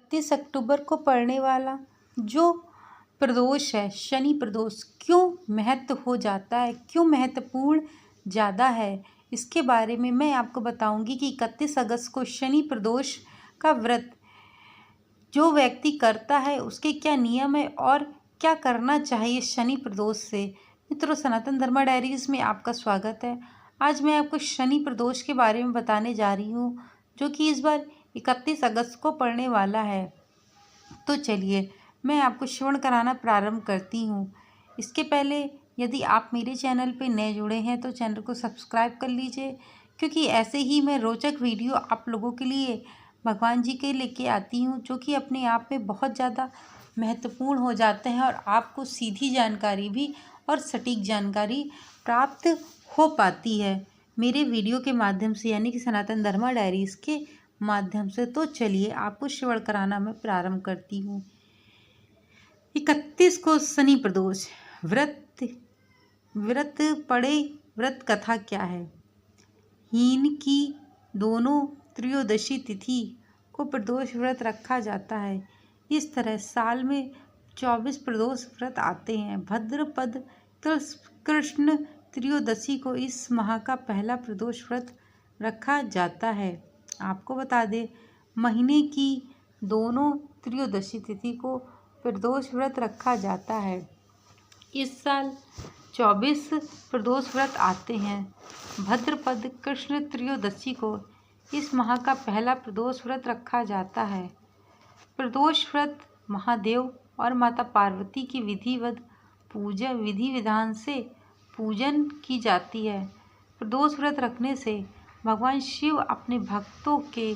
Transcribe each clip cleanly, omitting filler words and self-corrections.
31 अक्टूबर को पड़ने वाला जो प्रदोष है, शनि प्रदोष, क्यों महत्व हो जाता है, क्यों महत्वपूर्ण ज़्यादा है, इसके बारे में मैं आपको बताऊंगी कि 31 अगस्त को शनि प्रदोष का व्रत जो व्यक्ति करता है उसके क्या नियम है और क्या करना चाहिए शनि प्रदोष से। मित्रों, सनातन धर्मा डायरीज में आपका स्वागत है। आज मैं आपको शनि प्रदोष के बारे में बताने जा रही हूँ, जो कि इस बार 31 अगस्त को पड़ने वाला है। तो चलिए मैं आपको श्रवण कराना प्रारंभ करती हूँ। इसके पहले यदि आप मेरे चैनल पर नए जुड़े हैं तो चैनल को सब्सक्राइब कर लीजिए, क्योंकि ऐसे ही मैं रोचक वीडियो आप लोगों के लिए भगवान जी के लेके आती हूँ, जो कि अपने आप में बहुत ज़्यादा महत्वपूर्ण हो जाते हैं और आपको सीधी जानकारी भी और सटीक जानकारी प्राप्त हो पाती है मेरे वीडियो के माध्यम से, यानी कि सनातन धर्मा डायरीज के माध्यम से। तो चलिए आपको श्रवण कराना मैं प्रारंभ करती हूँ। 31 को शनि प्रदोष व्रत पड़े। व्रत कथा क्या है? हीन की दोनों त्रयोदशी तिथि को प्रदोष व्रत रखा जाता है। इस तरह साल में 24 प्रदोष व्रत आते हैं। भाद्रपद कृष्ण त्रयोदशी को इस माह का पहला प्रदोष व्रत रखा जाता है। आपको बता दें, महीने की दोनों त्रयोदशी तिथि को प्रदोष व्रत रखा जाता है। इस साल 24 प्रदोष व्रत आते हैं। भाद्रपद कृष्ण त्रयोदशी को इस माह का पहला प्रदोष व्रत रखा जाता है। प्रदोष व्रत महादेव और माता पार्वती की विधि विधान से पूजन की जाती है। प्रदोष व्रत रखने से भगवान शिव अपने भक्तों के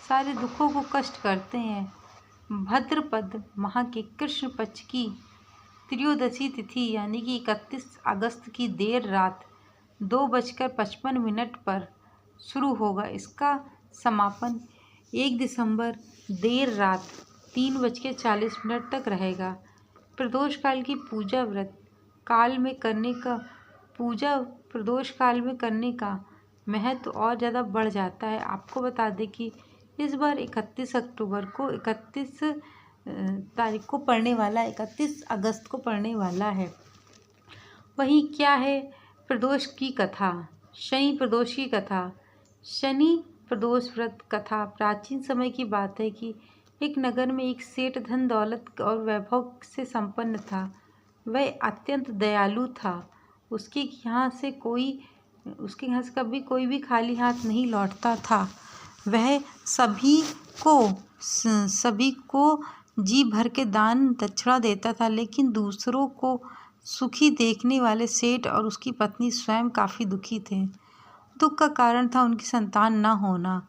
सारे दुखों को कष्ट करते हैं। भाद्रपद माह के कृष्ण पक्ष की त्रयोदशी तिथि यानी कि 31 अगस्त की देर रात 2:55 पर शुरू होगा। इसका समापन 1 दिसंबर देर रात 3:40 तक रहेगा। प्रदोष काल की पूजा प्रदोष काल में करने का महत्व और ज़्यादा बढ़ जाता है। आपको बता दें कि इस बार 31 अक्टूबर को 31 तारीख को पड़ने वाला, 31 अगस्त को पड़ने वाला है। वहीं क्या है प्रदोष की कथा? शनि प्रदोष की कथा। शनि प्रदोष व्रत कथा प्राचीन समय की बात है कि एक नगर में एक सेठ धन दौलत और वैभव से संपन्न था। वह अत्यंत दयालु था। उसके यहाँ से कभी कोई भी खाली हाथ नहीं लौटता था। वह सभी को जी भर के दान दक्षिणा देता था, लेकिन दूसरों को सुखी देखने वाले सेठ और उसकी पत्नी स्वयं काफ़ी दुखी थे। दुख का कारण था उनकी संतान न होना।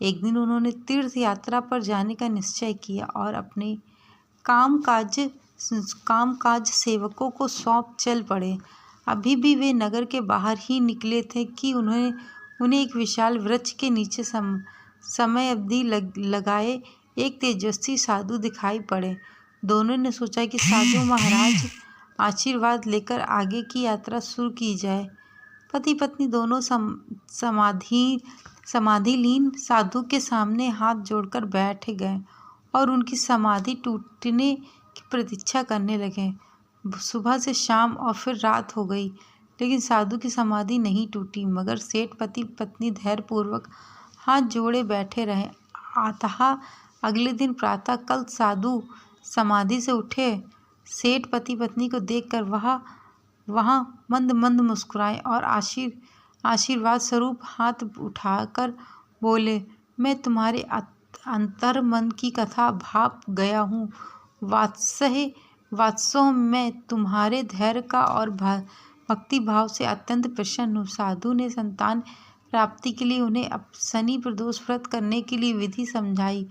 एक दिन उन्होंने तीर्थ यात्रा पर जाने का निश्चय किया और अपने कामकाज सेवकों को सौंप चल पड़े। अभी भी वे नगर के बाहर ही निकले थे कि उन्हें एक विशाल वृक्ष के नीचे समय अवधि लगाए एक तेजस्वी साधु दिखाई पड़े। दोनों ने सोचा कि साधु महाराज आशीर्वाद लेकर आगे की यात्रा शुरू की जाए। पति पत्नी दोनों समाधिलीन साधु के सामने हाथ जोड़कर बैठ गए और उनकी समाधि टूटने की प्रतीक्षा करने लगे। सुबह से शाम और फिर रात हो गई, लेकिन साधु की समाधि नहीं टूटी। मगर सेठ पति पत्नी धैर्यपूर्वक हाथ जोड़े बैठे रहे। अतः अगले दिन प्रातः काल साधु समाधि से उठे। सेठ पति पत्नी को देखकर वहाँ मंद मंद मुस्कुराए और आशीर्वाद स्वरूप हाथ उठाकर बोले, मैं तुम्हारे अंतर मन की कथा भाप गया हूँ। वात्सों मैं तुम्हारे धैर्य का और भक्ति भाव से अत्यंत प्रसन्न हूँ। साधु ने संतान प्राप्ति के लिए उन्हें शनि प्रदोष व्रत करने के लिए विधि समझाई।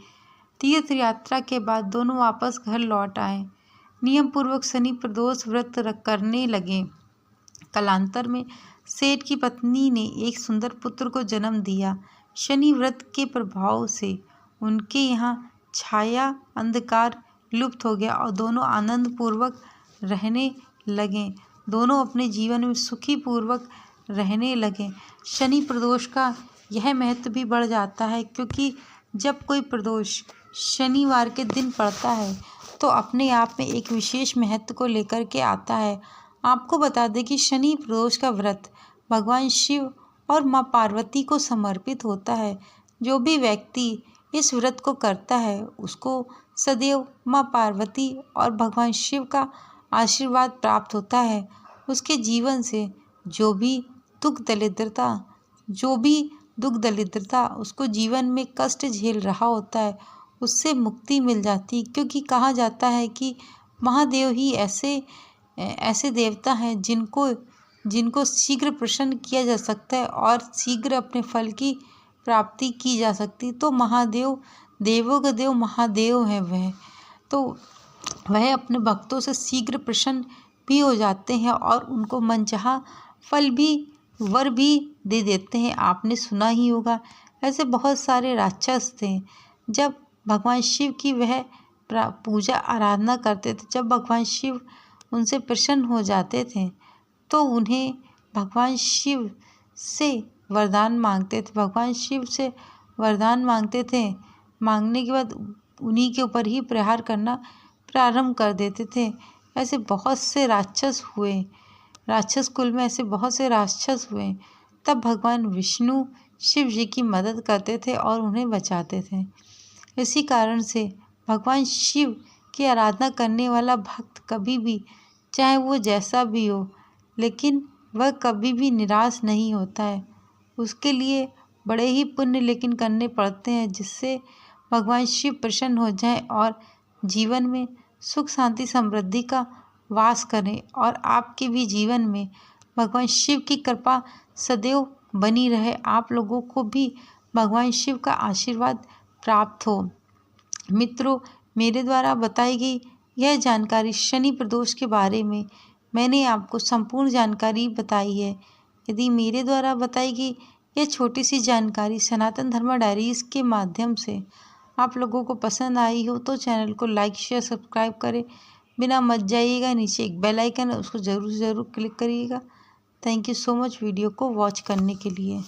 तीर्थ यात्रा के बाद दोनों वापस घर लौट आए। नियम पूर्वक शनि प्रदोष व्रत करने लगे। कालांतर में सेठ की पत्नी ने एक सुंदर पुत्र को जन्म दिया। शनि व्रत के प्रभाव से उनके यहाँ छाया अंधकार लुप्त हो गया और दोनों आनंद पूर्वक रहने लगे। दोनों अपने जीवन में सुखी पूर्वक रहने लगे। शनि प्रदोष का यह महत्व भी बढ़ जाता है, क्योंकि जब कोई प्रदोष शनिवार के दिन पड़ता है तो अपने आप में एक विशेष महत्व को लेकर के आता है। आपको बता दें कि शनि प्रदोष का व्रत भगवान शिव और माँ पार्वती को समर्पित होता है। जो भी व्यक्ति इस व्रत को करता है उसको सदैव माँ पार्वती और भगवान शिव का आशीर्वाद प्राप्त होता है। उसके जीवन से जो भी दुख दरिद्रता उसको जीवन में कष्ट झेल रहा होता है उससे मुक्ति मिल जाती, क्योंकि कहा जाता है कि महादेव ही ऐसे देवता हैं जिनको शीघ्र प्रसन्न किया जा सकता है और शीघ्र अपने फल की प्राप्ति की जा सकती। तो महादेव देवों का देव महादेव है वह अपने भक्तों से शीघ्र प्रसन्न भी हो जाते हैं और उनको मनचाहा वर भी दे देते हैं। आपने सुना ही होगा, ऐसे बहुत सारे राक्षस थे। जब भगवान शिव की वह पूजा आराधना करते थे, जब भगवान शिव उनसे प्रसन्न हो जाते थे तो उन्हें भगवान शिव से वरदान मांगते थे। भगवान शिव से वरदान मांगते थे, मांगने के बाद उन्हीं के ऊपर ही प्रहार करना प्रारंभ कर देते थे। ऐसे बहुत से राक्षस कुल में ऐसे बहुत से राक्षस हुए। तब भगवान विष्णु शिव जी की मदद करते थे और उन्हें बचाते थे। इसी कारण से भगवान शिव की आराधना करने वाला भक्त कभी भी, चाहे वो जैसा भी हो, लेकिन वह कभी भी निराश नहीं होता है। उसके लिए बड़े ही पुण्य लेकिन करने पड़ते हैं, जिससे भगवान शिव प्रसन्न हो जाएं और जीवन में सुख शांति समृद्धि का वास करें और आपके भी जीवन में भगवान शिव की कृपा सदैव बनी रहे। आप लोगों को भी भगवान शिव का आशीर्वाद प्राप्त हो। मित्रों, मेरे द्वारा बताई गई यह जानकारी शनि प्रदोष के बारे में मैंने आपको संपूर्ण जानकारी बताई है। यदि मेरे द्वारा बताई गई यह छोटी सी जानकारी सनातन धर्म डायरीज के माध्यम से आप लोगों को पसंद आई हो तो चैनल को लाइक शेयर सब्सक्राइब करें, बिना मत जाइएगा। नीचे एक बेल आइकन है, उसको ज़रूर क्लिक करिएगा। Thank you so much video को वॉच करने के लिए।